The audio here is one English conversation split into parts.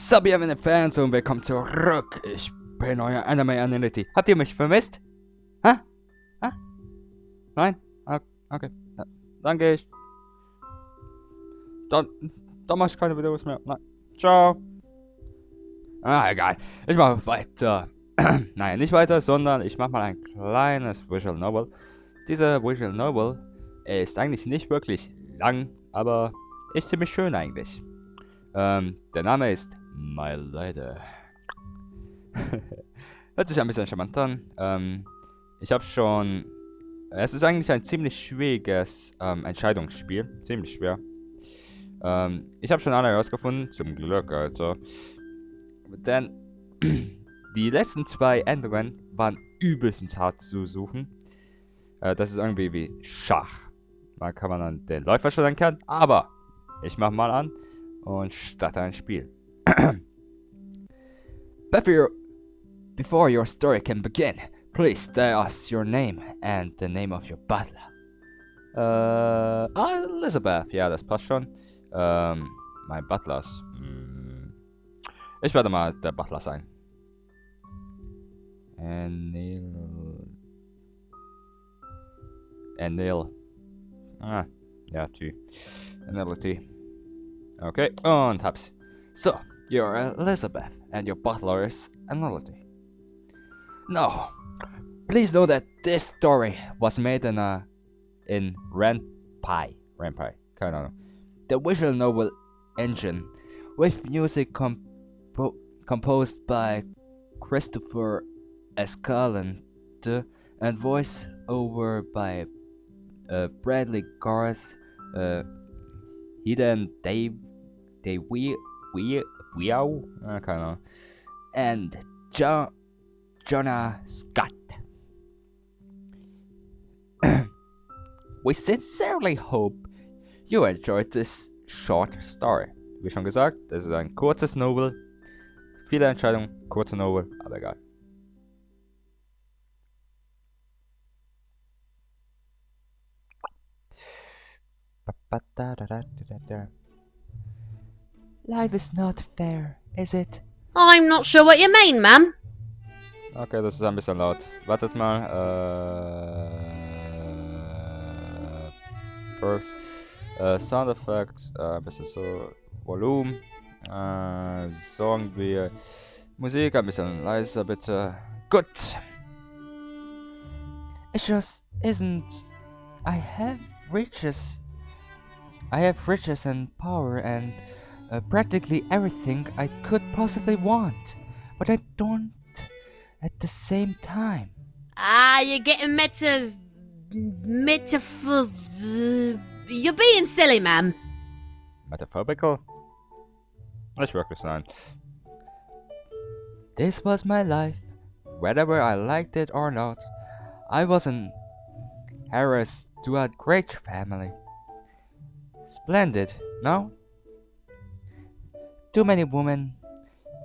Sup, ihr meine Fans und willkommen zurück. Ich bin euer Anime Analyty. Habt ihr mich vermisst? Hä? Hä? Nein? Okay. Ja, dann gehe ich. Dann mache ich keine Videos mehr. Nein. Ciao. Egal. Ich mache weiter. Nein, nicht weiter, sondern ich mache mal ein kleines Visual Novel. Diese Visual Novel ist eigentlich nicht wirklich lang, aber ist ziemlich schön eigentlich. Der Name ist leide. Hört sich ein bisschen charmant an. Ich habe schon... Es ist eigentlich ein ziemlich schwieriges Entscheidungsspiel. Ziemlich schwer. Ich habe schon alle herausgefunden, zum Glück, also. Denn die letzten zwei Endungen waren übelstens hart zu suchen. Das ist irgendwie wie Schach. Da kann man dann den Läufer schon erkennen, aber ich mach mal an und starte ein Spiel. Before your story can begin, please tell us your name and the name of your butler. Elizabeth, ja, das passt schon. Mein Butler. Ich werde mal der Butler sein. Neil. Ja, T. Anility. Okay, und hab's. So, you're Elizabeth, and your butler is Anility. No, please know that this story was made in Ren'Py, keine Ahnung. The visual novel engine, with music composed by Christopher Escalante and voice over by Bradley Garth, Hidden Weow, keine Ahnung, and Jonah Scott. We sincerely hope you enjoyed this short story. Wie schon gesagt, das ist ein kurzes Novel. Viele Entscheidungen, kurze Novel, aber egal. Life is not fair, is it? I'm not sure what you mean, ma'am. Okay, das ist ein bisschen laut. Wartet mal. Perks. Sound Effect. Ein bisschen so. Volumen. Sagen wir. Musik ein bisschen leiser, bitte. Gut. It just isn't. I have riches and power and practically everything I could possibly want, but I don't at the same time. You're getting you're being silly, ma'am. Metaphorical? Nicht wirklich, nein. This was my life, whether I liked it or not. I was an heiress to a great family. Splendid, no? Too many women.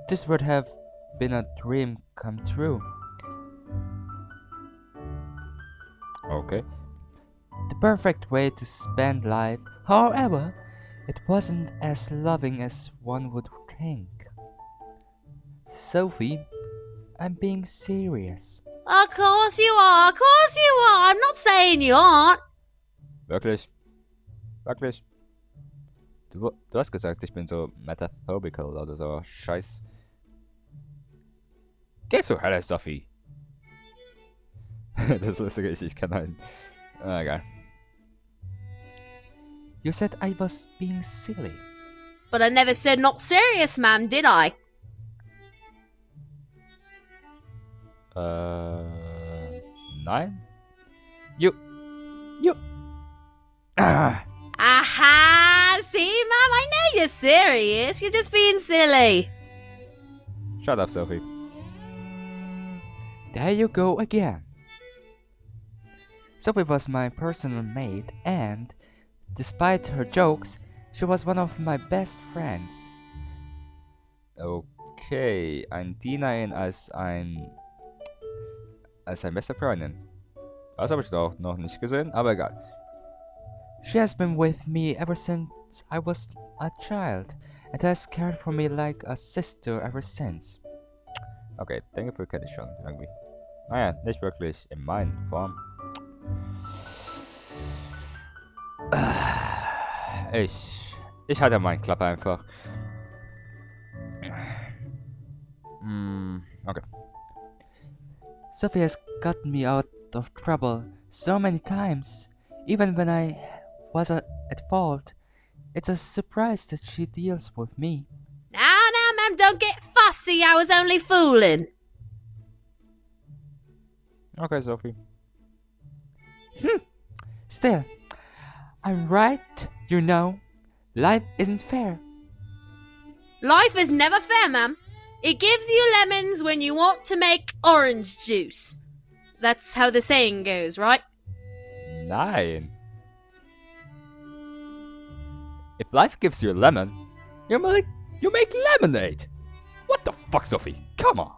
This would have been a dream come true. Okay. The perfect way to spend life. However, it wasn't as loving as one would think. Sophie, I'm being serious. Of course you are. I'm not saying you aren't. Wirklich? Wirklich? Du hast gesagt, ich bin so metaphorical oder so. Scheiß. Geh zur Hölle, Sophie. Das Lustige ist, ich kann einen. Egal. You said I was being silly. But I never said not serious, ma'am, did I? Nein? You. Aha! See, ma'am, I know you're serious. You're just being silly. Shut up, Sophie. There you go again. Sophie was my personal maid, and, despite her jokes, she was one of my best friends. Okay, ein Dienerin als beste Freundin. Das habe ich auch noch nicht gesehen, aber egal. She has been with me ever since I was a child, and has cared for me like a sister ever since. Okay, danke für kenne ich schon irgendwie. Naja, nicht wirklich in meiner Form. Ich halte meinen Klappe einfach. Okay. Sophie has gotten me out of trouble so many times, even when I was at fault. It's a surprise that she deals with me. Now, ma'am, don't get fussy. I was only fooling. Okay, Sophie. Still, I'm right, you know. Life isn't fair. Life is never fair, ma'am. It gives you lemons when you want to make orange juice. That's how the saying goes, right? Nein. If life gives you a lemon, you make lemonade. What the fuck, Sophie? Come on.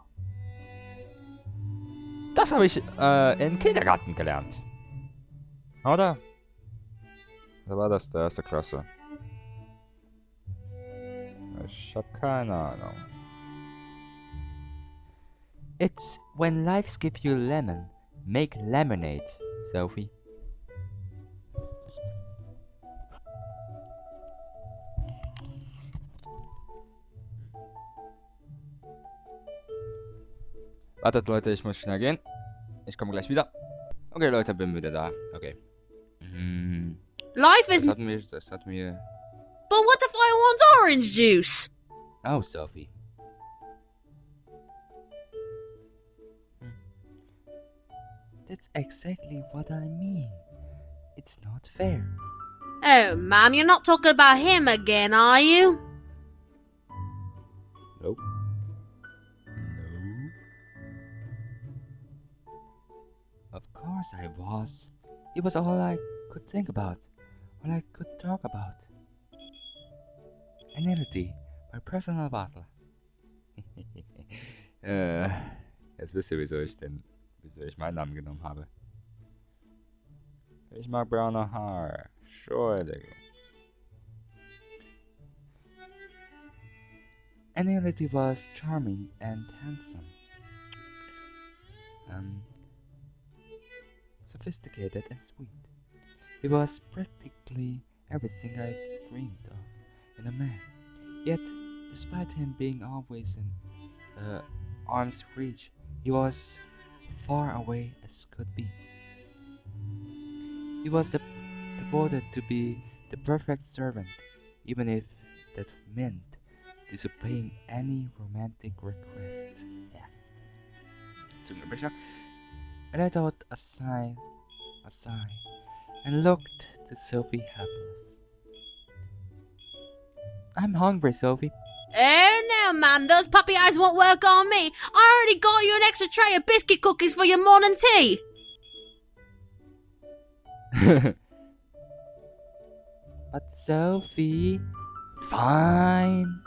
Das habe ich im Kindergarten gelernt. Oder? Oder war das der erste Klasse? Ich hab keine Ahnung. It's when life gives you lemon, make lemonade, Sophie. Wartet Leute, ich muss schnell gehen. Ich komme gleich wieder. Okay Leute, bin wieder da. Okay. Life is... Das hatten wir... But what if I want orange juice? Oh, Sophie. That's exactly what I mean. It's not fair. Oh, ma'am, you're not talking about him again, are you? Nope. No. Of course I was. It was all I could think about. All I could talk about. Anonymity, my personal battle. Jetzt wisst ihr, wieso ich meinen Namen genommen habe. Ich mag braune Haare. Entschuldigung. Anonymity was charming and handsome. Sophisticated and sweet. He was practically everything I dreamed of in a man. Yet, despite him being always in arm's reach, he was far away as could be. He was devoted to be the perfect servant, even if that meant disobeying any romantic request. Yeah. Zungenbrecher. I let out a sigh, and looked to Sophie helpless. I'm hungry, Sophie. Oh, no, ma'am, those puppy eyes won't work on me. I already got you an extra tray of biscuit cookies for your morning tea. But Sophie... Fine.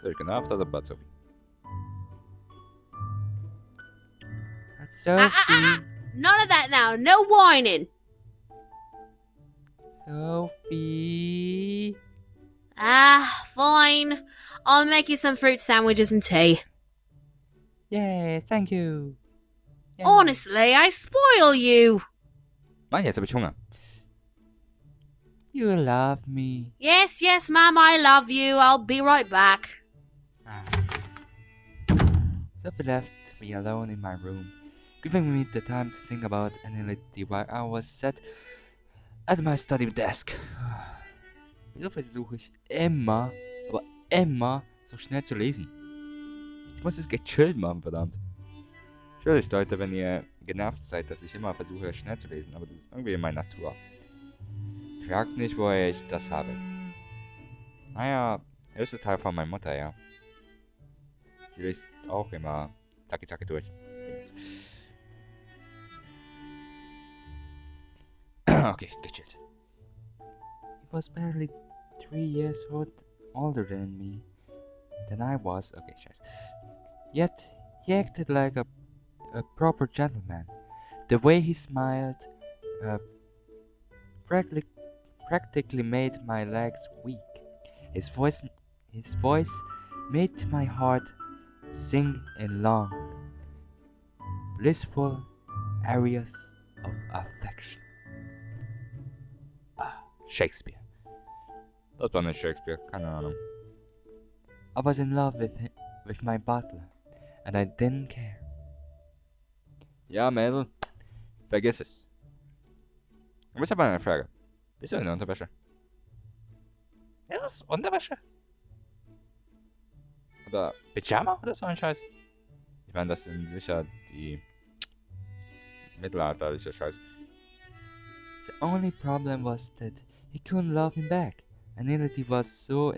So you can have that about Sophie. But Sophie... None of that now. No whining. Sophie... Fine. I'll make you some fruit sandwiches and tea. Yay, thank you. Yay. Honestly, I spoil you. Mann, jetzt habe ich Hunger. You love me. Yes, ma'am, I love you. I'll be right back. Sophie left me alone in my room, giving me the time to think about anonymity while I was sat at my study desk. Wieso versuche ich immer so schnell zu lesen? Ich muss es gechillt machen, verdammt. Entschuldigt Leute, wenn ihr genervt seid, dass ich immer versuche schnell zu lesen, aber das ist irgendwie in meiner Natur. Fragt nicht, woher ich das habe. Naja, der höchste Teil von meiner Mutter, ja. Sie liest auch immer zacki zacki durch. Okay, gechillt. He was barely 3 years older than me. Than I was. Okay, scheiß. Yet, he acted like a proper gentleman. The way he smiled practically made my legs weak. His voice made my heart sing in long, blissful areas of affection. Ah, Shakespeare. Das war nicht Shakespeare, keine Ahnung. I was in love with my butler, and I didn't care. Ja, Mädel, vergiss es. Aber ich habe eine Frage. Bist du in der Unterwäsche? Ist es Unterwäsche? Oder Pyjama oder so ein Scheiß? Ich meine, das sind sicher die mittelalterliche Scheiß. The only problem was that he couldn't love him back, and Nility was so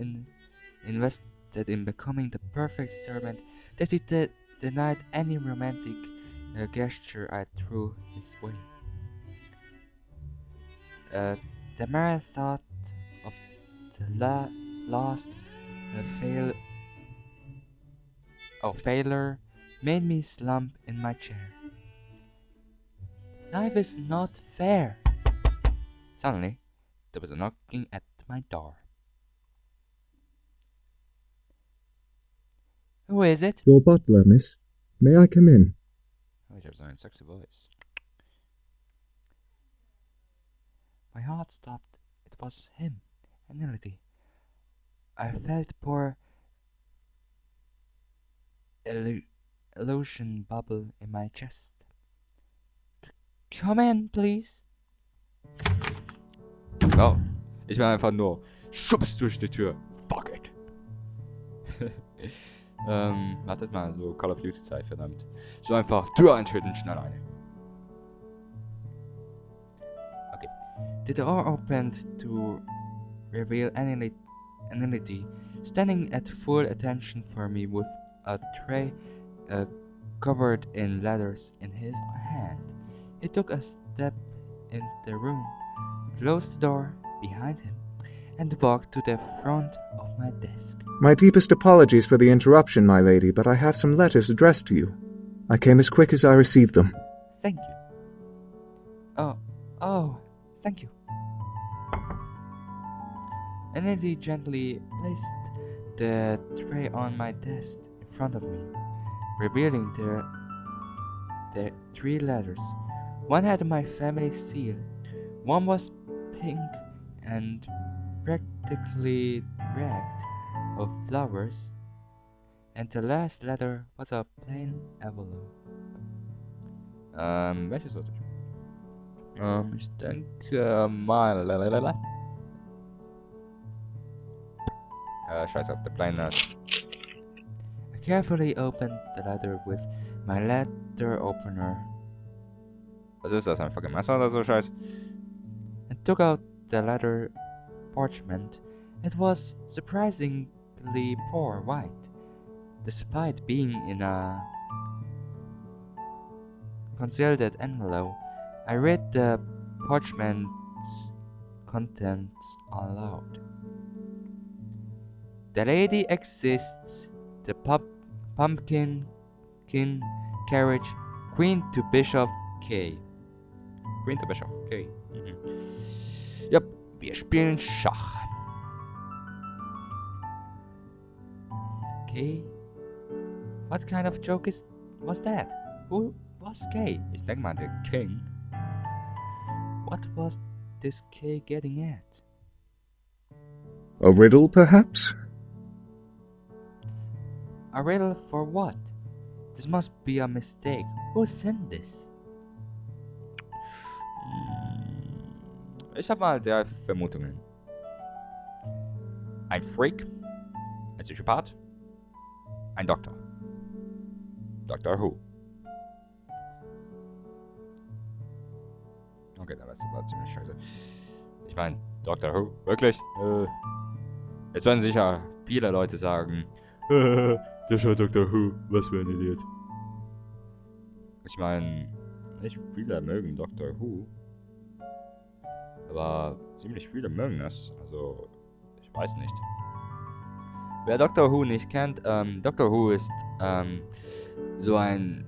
invested in becoming the perfect servant that he denied any romantic gesture I threw his way. The mere thought of the last failure made me slump in my chair. Life is not fair. Suddenly, there was a knocking at my door. Who is it? Your butler, miss. May I come in? Oh, ich habe so einen sexy voice. My heart stopped. It was him, Nility. I felt poor illusion bubble in my chest. Come in, please. Oh, ich will einfach nur schubst durch die Tür. Fuck it. Wartet mal, so Call of Duty Zeit, verdammt. So einfach Tür eintreten, schnell eine. Okay. The door opened to reveal Nility standing at full attention for me with a tray covered in letters in his hand. He took a step in the room, closed the door behind him, and walked to the front of my desk. My deepest apologies for the interruption, my lady, but I have some letters addressed to you. I came as quick as I received them. Thank you. Oh, thank you. And then he gently placed the tray on my desk in front of me, revealing the three letters. One had my family seal, one was pink and practically wrecked of flowers, and the last letter was a plain envelope. Welches sollte ich? Ich denke mal. Scheiß auf, the plain note. I carefully opened the letter with my letter opener. Was ist das, ein fucking Messer oder so Scheiß? And took out the letter parchment. It was surprisingly poor white, despite being in a concealed envelope. I read the parchment's contents aloud. The lady exists. The pumpkin carriage, Queen to Bishop K. Queen to Bishop K. Yep, wir spielen Schach. K? What kind of joke was that? Who was K? Ich denke mal, der King. What was this K getting at? A riddle, perhaps? A riddle for what? This must be a mistake. Who sent this? Ich habe mal drei Vermutungen. Ein Freak, ein Psychopath, ein Doktor. Doctor Who. Okay, das war ziemlich scheiße. Ich meine, Doctor Who? Wirklich? Jetzt werden sicher viele Leute sagen, der schaut Doctor Who, was für ein Idiot. Ich meine, nicht viele mögen Doctor Who. Aber ziemlich viele mögen es. Also, ich weiß nicht. Wer Doctor Who nicht kennt, Doctor Who ist so ein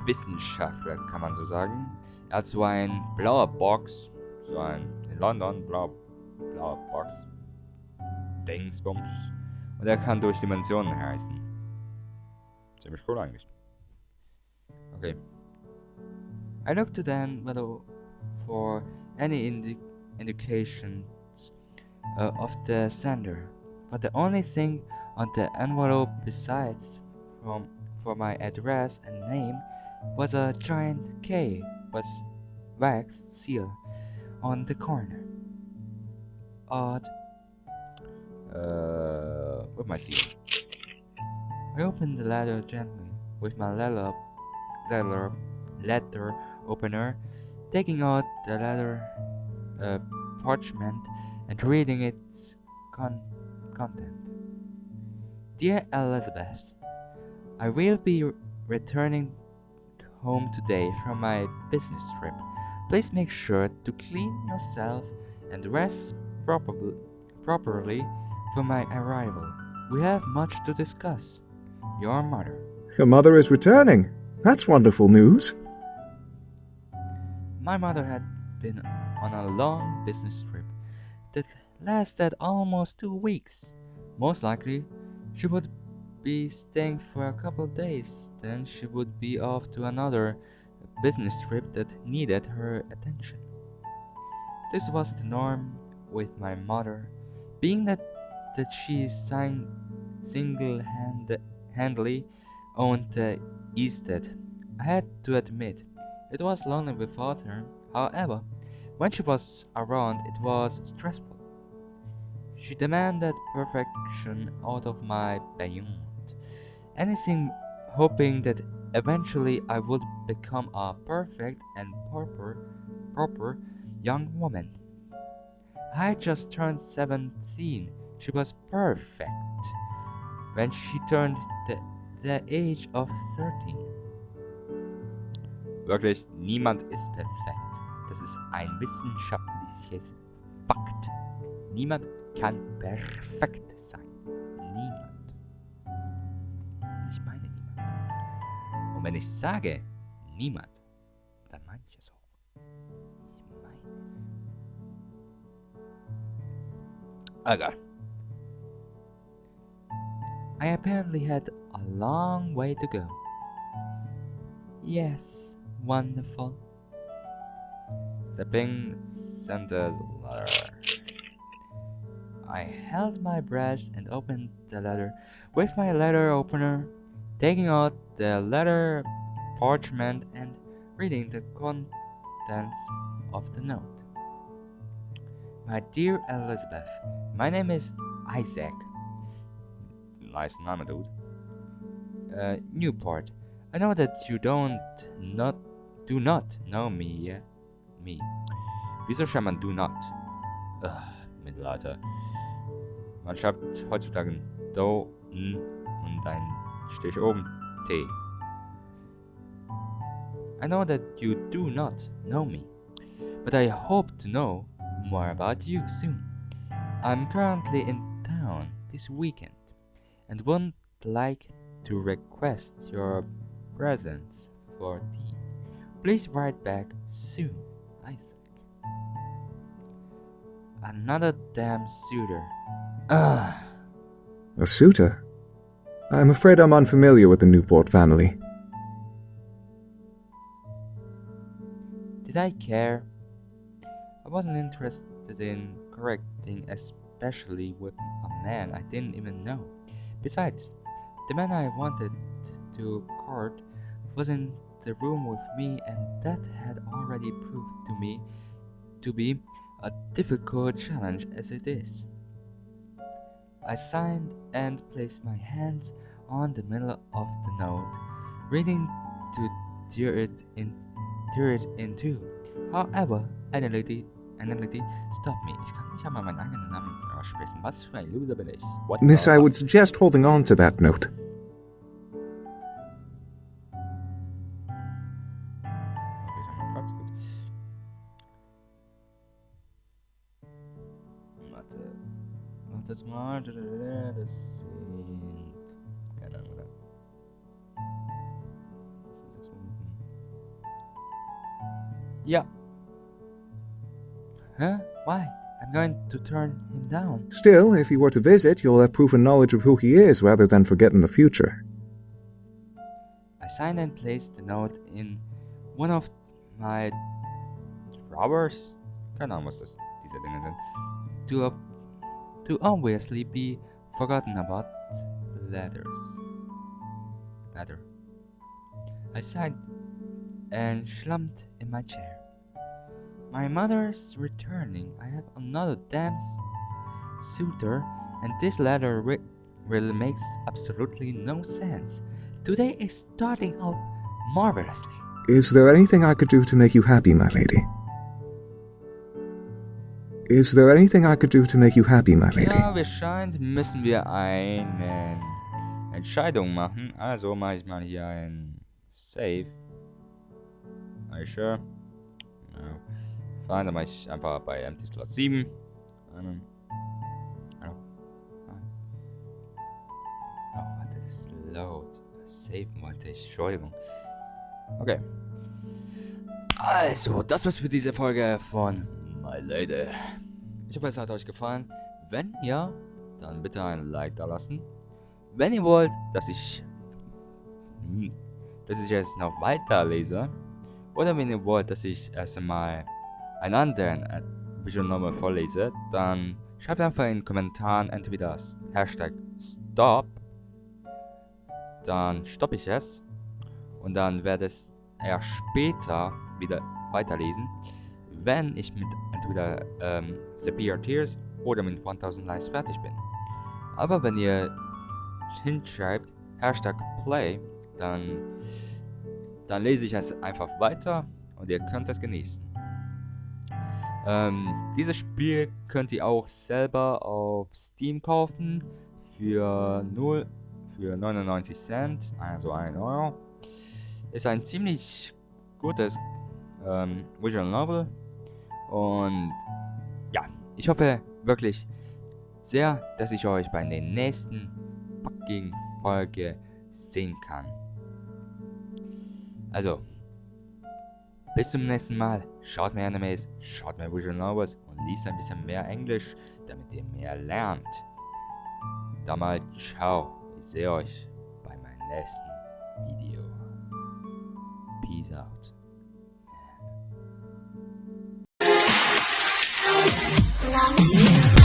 Wissenschaftler, kann man so sagen. Er hat so ein blauer Box, so ein in London blauer blaue Box. Dingsbums. Und er kann durch Dimensionen reisen. Ziemlich cool eigentlich. Okay. I looked to the envelope for any indications of the sender, but the only thing on the envelope besides for my address and name was a giant K with wax seal on the corner. Odd. With my seal. I opened the letter gently with my letter opener, taking out the letter parchment and reading its content. Dear Elizabeth, I will be returning home today from my business trip. Please make sure to clean yourself and rest properly for my arrival. We have much to discuss. Your mother. Your mother is returning. That's wonderful news. My mother had been on a long business trip that lasted almost 2 weeks. Most likely, she would be staying for a couple of days, then she would be off to another business trip that needed her attention. This was the norm with my mother, being that she single-handedly owned the estate. I had to admit, it was lonely without her. However, when she was around, it was stressful. She demanded perfection out of my being. Anything hoping that eventually I would become a perfect and proper young woman. I had just turned 17. She was perfect when she turned the age of 13. Wirklich, niemand ist perfekt. Das ist ein wissenschaftliches Fakt. Niemand kann perfekt sein. Niemand. Ich meine niemand. Und wenn ich sage niemand, dann meine ich es auch. Ich meine es. Egal. I apparently had a long way to go. Yes, wonderful. Stepping sent a letter. I held my breath and opened the letter with my letter opener, taking out the letter parchment and reading the contents of the note. My dear Elizabeth, my name is Isaac. Nice name, dude. Newport. I know that you do not know me yet. Me. Wieso schreibt man do not? Mit lauter. Man schreibt heutzutage do, n und ein Strich oben, t. I know that you do not know me, but I hope to know more about you soon. I'm currently in town this weekend and would like to request your presence for tea. Please write back soon, Isaac. Another damn suitor. Ugh. A suitor? I'm afraid I'm unfamiliar with the Newport family. Did I care? I wasn't interested in correcting, especially with a man I didn't even know. Besides, the man I wanted to court was in the room with me, and that had already proved to me to be a difficult challenge as it is. I signed and placed my hands on the middle of the note, reading to tear it into. However, analyty stopped me. Ich kann nicht einmal meinen eigenen Namen aussprechen. Was für ein Loser bin ich? What Miss, I would suggest holding on to that note. Das mal, das sind... Keine Ahnung, oder? Das sind 6 Minuten. Ja. Huh? Why? I'm going to turn him down. Still, if you were to visit, you'll have proven knowledge of who he is rather than forgetting the future. I signed and placed the note in one of my drawers. Keine Ahnung, was diese Dinge sind. To obviously be forgotten about letter. I sighed and slumped in my chair. My mother's returning. I have another damn suitor, and this letter really makes absolutely no sense. Today is starting out marvelously. Is there anything I could do to make you happy, my lady? Is there anything I could do to make you happy, my lady? Ja, müssen wir eine Entscheidung machen. Also mache ich mal hier ein Save. Are you sure? No. Fein, dann mache ich einfach bei Empty Slot 7. Warte, das ist laut. Saven wollte ich, Entschuldigung. Okay. Also, das war's für diese Folge von My Lady. Ich hoffe, es hat euch gefallen. Wenn ja, dann bitte ein Like da lassen. Wenn ihr wollt, dass ich jetzt noch weiterlese, oder wenn ihr wollt, dass ich erst einmal einen anderen Visual Novel vorlese, dann schreibt einfach in den Kommentaren entweder #Stop, dann stoppe ich es und dann werde es erst später wieder weiterlesen, wenn ich mit entweder Severe Tears oder mit 1000 Lies fertig bin. Aber wenn ihr hinschreibt #Play, dann lese ich es einfach weiter und ihr könnt es genießen. Dieses Spiel könnt ihr auch selber auf Steam kaufen für 99 Cent, also 1 Euro. Ist ein ziemlich gutes Visual Novel und ja, ich hoffe wirklich sehr, dass ich euch bei der nächsten fucking Folge sehen kann. Also, bis zum nächsten Mal. Schaut mehr Animes, schaut mehr Visual Novels und liest ein bisschen mehr Englisch, damit ihr mehr lernt. Dann mal ciao. Ich sehe euch bei meinem nächsten Video. Peace out. Love